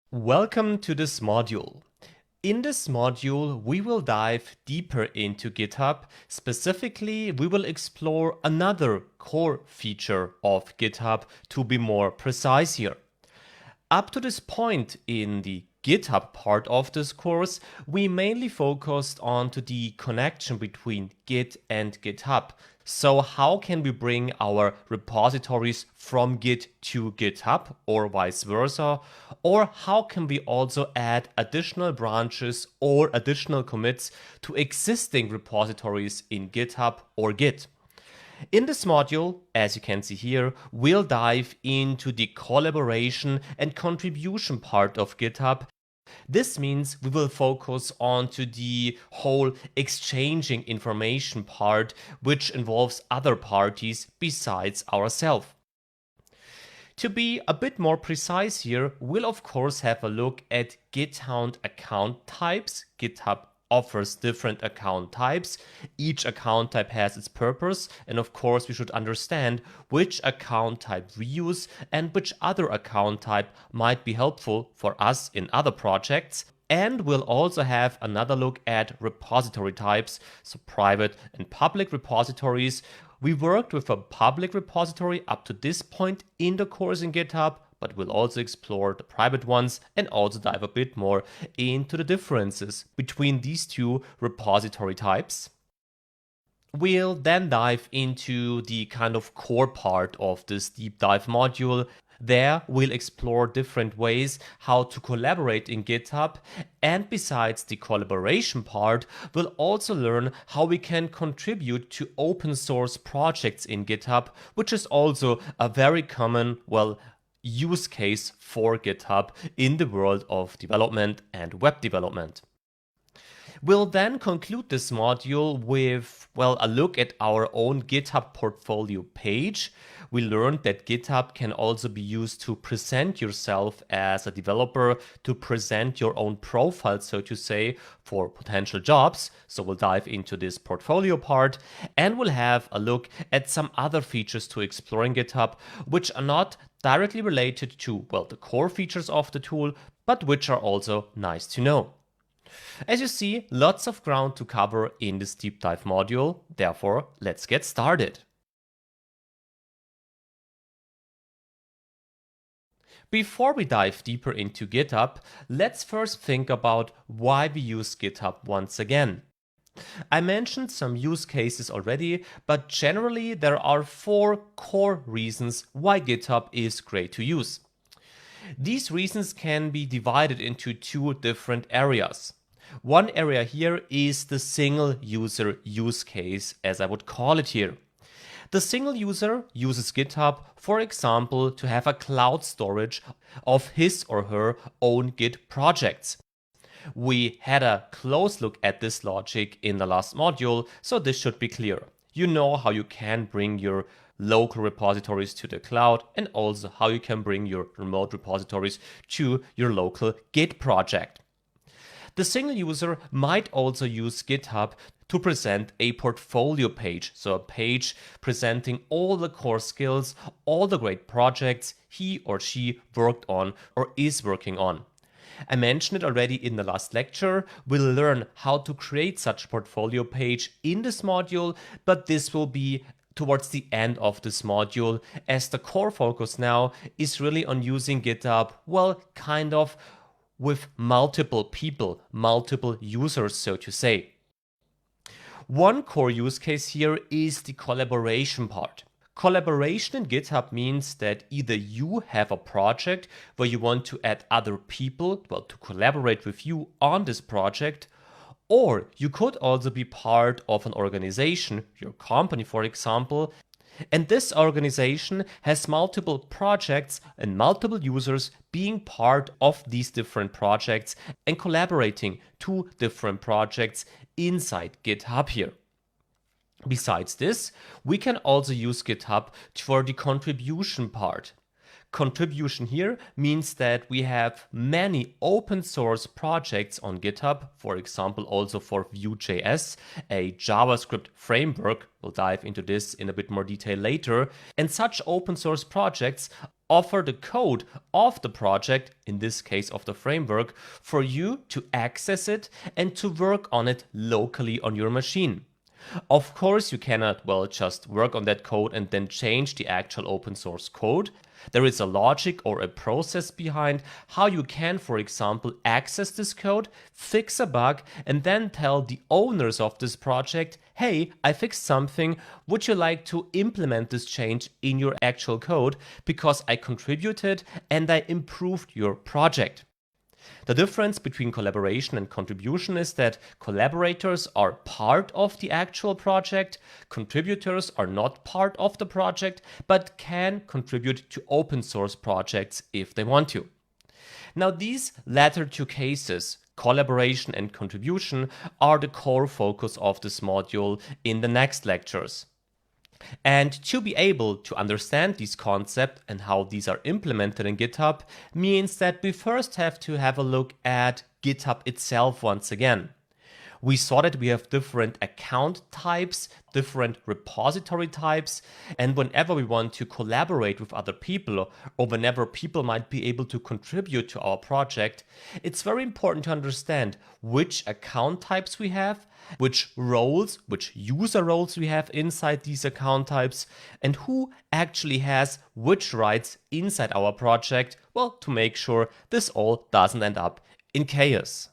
Welcome to this module. In this module, we will dive deeper into GitHub. Specifically, we will explore another core feature of GitHub to be more precise here. Up to this point in the GitHub part of this course, we mainly focused on to the connection between Git and GitHub. So how can we bring our repositories from Git to GitHub or vice versa? Or how can we also add additional branches or additional commits to existing repositories in GitHub or Git? In this module, as you can see here, we'll dive into the collaboration and contribution part of GitHub. This means we will focus on to the whole exchanging information part, which involves other parties besides ourselves. To be a bit more precise here, we'll of course have a look at GitHub account types. GitHub offers different account types. Each account type has its purpose, and of course we should understand which account type we use and which other account type might be helpful for us in other projects. And we'll also have another look at repository types, so private and public repositories. We worked with a public repository up to this point in the course in GitHub, but we'll also explore the private ones and also dive a bit more into the differences between these two repository types. We'll then dive into the kind of core part of this deep dive module. There, we'll explore different ways how to collaborate in GitHub. And besides the collaboration part, we'll also learn how we can contribute to open source projects in GitHub, which is also a very common, use case for GitHub in the world of development and web development. We'll then conclude this module with, a look at our own GitHub portfolio page. We learned that GitHub can also be used to present yourself as a developer, to present your own profile, so to say, for potential jobs. So we'll dive into this portfolio part, and we'll have a look at some other features to explore in GitHub, which are not directly related to, the core features of the tool, but which are also nice to know. As you see, lots of ground to cover in this deep dive module. Therefore, let's get started. Before we dive deeper into GitHub, let's first think about why we use GitHub once again. I mentioned some use cases already, but generally there are 4 core reasons why GitHub is great to use. These reasons can be divided into 2 different areas. One area here is the single user use case, as I would call it here. The single user uses GitHub, for example, to have a cloud storage of his or her own Git projects. We had a close look at this logic in the last module, so this should be clear. You know how you can bring your local repositories to the cloud and also how you can bring your remote repositories to your local Git project. The single user might also use GitHub to present a portfolio page, so a page presenting all the core skills, all the great projects he or she worked on or is working on. I mentioned it already in the last lecture. We'll learn how to create such a portfolio page in this module, but this will be towards the end of this module, as the core focus now is really on using GitHub, with multiple people, multiple users, so to say. One core use case here is the collaboration part. Collaboration in GitHub means that either you have a project where you want to add other people, to collaborate with you on this project, or you could also be part of an organization, your company for example, and this organization has multiple projects and multiple users being part of these different projects and collaborating to different projects inside GitHub here. Besides this, we can also use GitHub for the contribution part. Contribution here means that we have many open source projects on GitHub, for example also for Vue.js, a JavaScript framework. We'll dive into this in a bit more detail later. And such open source projects offer the code of the project, in this case of the framework, for you to access it and to work on it locally on your machine. Of course, you cannot, just work on that code and then change the actual open source code. There is a logic or a process behind how you can, for example, access this code, fix a bug, and then tell the owners of this project, hey, I fixed something, would you like to implement this change in your actual code because I contributed and I improved your project. The difference between collaboration and contribution is that collaborators are part of the actual project, contributors are not part of the project, but can contribute to open source projects if they want to. Now, these latter two cases, collaboration and contribution, are the core focus of this module in the next lectures. And to be able to understand these concepts and how these are implemented in GitHub means that we first have to have a look at GitHub itself once again. We saw that we have different account types, different repository types, and whenever we want to collaborate with other people or whenever people might be able to contribute to our project, it's very important to understand which account types we have, which roles, which user roles we have inside these account types, and who actually has which rights inside our project, to make sure this all doesn't end up in chaos.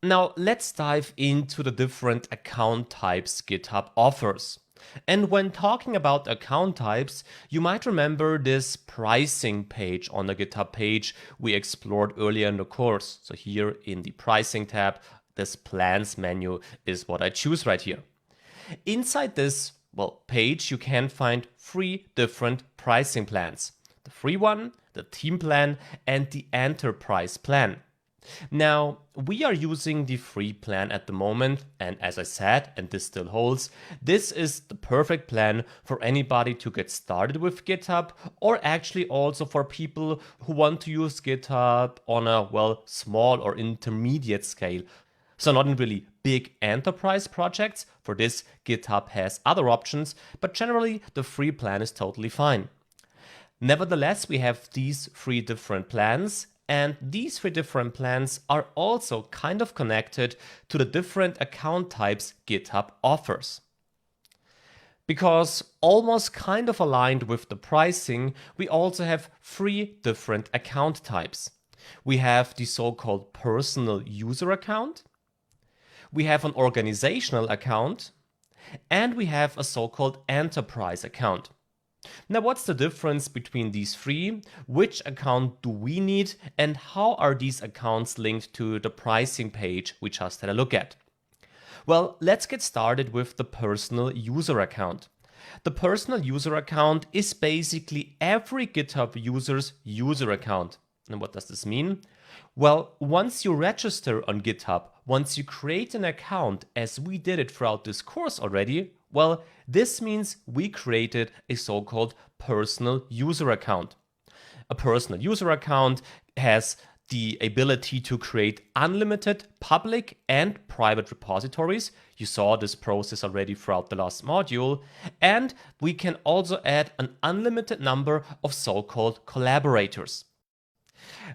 Now let's dive into the different account types GitHub offers. And when talking about account types, you might remember this pricing page on the GitHub page we explored earlier in the course. So here in the pricing tab, this plans menu is what I choose right here. Inside this page, you can find 3 different pricing plans: the free one, the team plan, and the enterprise plan. Now, we are using the free plan at the moment, and as I said, and this still holds, this is the perfect plan for anybody to get started with GitHub, or actually also for people who want to use GitHub on a, small or intermediate scale. So not in really big enterprise projects. For this, GitHub has other options, but generally the free plan is totally fine. Nevertheless, we have these 3 different plans, and these 3 different plans are also kind of connected to the different account types GitHub offers. Because almost kind of aligned with the pricing, we also have 3 different account types. We have the so-called personal user account, we have an organizational account, and we have a so-called enterprise account. Now, what's the difference between these 3? Which account do we need, and how are these accounts linked to the pricing page we just had a look at? Well, let's get started with the personal user account. The personal user account is basically every GitHub user's user account. And what does this mean? Well, once you register on GitHub, once you create an account, as we did it throughout this course already, this means we created a so-called personal user account. A personal user account has the ability to create unlimited public and private repositories. You saw this process already throughout the last module. And we can also add an unlimited number of so-called collaborators.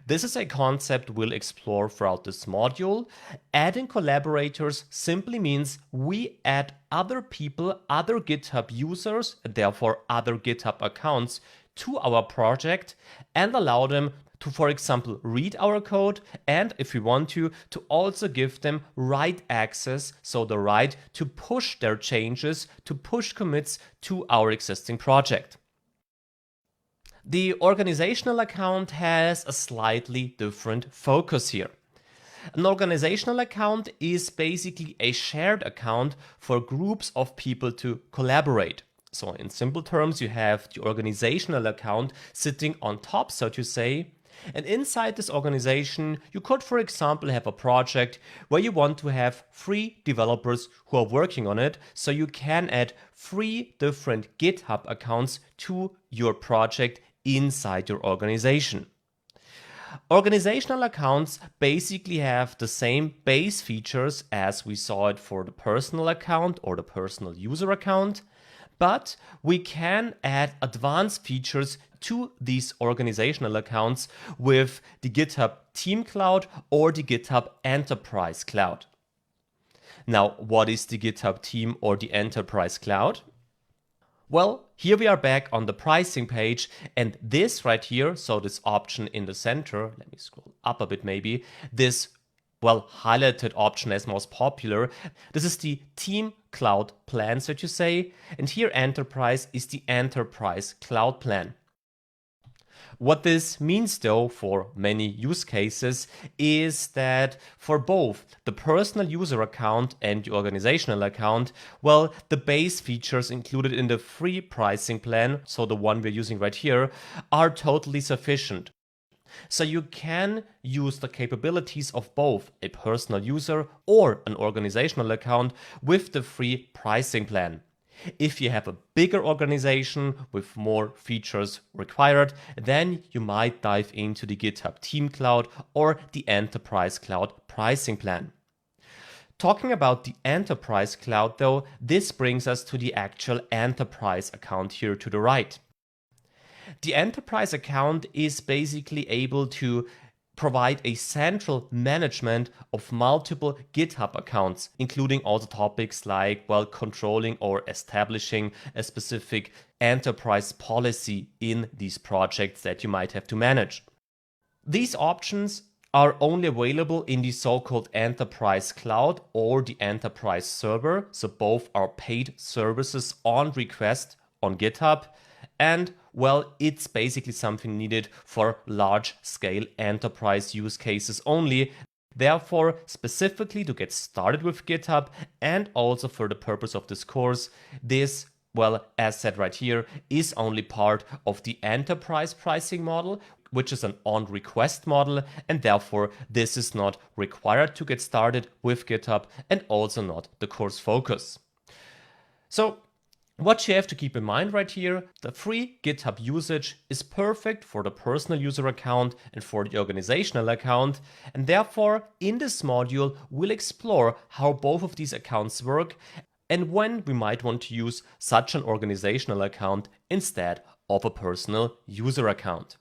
This is a concept we'll explore throughout this module. Adding collaborators simply means we add other people, other GitHub users, and therefore other GitHub accounts to our project and allow them to, for example, read our code, and if we want to also give them write access, so the right to push their changes, to push commits to our existing project. The organizational account has a slightly different focus here. An organizational account is basically a shared account for groups of people to collaborate. So in simple terms, you have the organizational account sitting on top, so to say, and inside this organization, you could, for example, have a project where you want to have 3 developers who are working on it, so you can add 3 different GitHub accounts to your project inside your organization. Organizational accounts basically have the same base features as we saw it for the personal account or the personal user account, But we can add advanced features to these organizational accounts with the GitHub Team Cloud or the GitHub Enterprise Cloud. Now, what is the GitHub Team or the Enterprise Cloud? Well, here we are back on the pricing page, and this right here, so this option in the center, let me scroll up a bit maybe, this highlighted option as most popular, this is the Team Cloud plan, so to say, and here Enterprise is the Enterprise Cloud plan. What this means though for many use cases is that for both the personal user account and the organizational account, the base features included in the free pricing plan, so the one we're using right here, are totally sufficient. So you can use the capabilities of both a personal user or an organizational account with the free pricing plan. If you have a bigger organization with more features required, then you might dive into the GitHub Team Cloud or the Enterprise Cloud pricing plan. Talking about the Enterprise Cloud though, this brings us to the actual Enterprise account here to the right. The Enterprise account is basically able to provide a central management of multiple GitHub accounts, including also topics like, controlling or establishing a specific enterprise policy in these projects that you might have to manage. These options are only available in the so-called Enterprise Cloud or the Enterprise Server, so both are paid services on request on GitHub, and it's basically something needed for large-scale enterprise use cases only. Therefore, specifically to get started with GitHub and also for the purpose of this course, this, as said right here, is only part of the enterprise pricing model, which is an on-request model, and therefore this is not required to get started with GitHub and also not the course focus. So, what you have to keep in mind right here, the free GitHub usage is perfect for the personal user account and for the organizational account, and therefore in this module we'll explore how both of these accounts work and when we might want to use such an organizational account instead of a personal user account.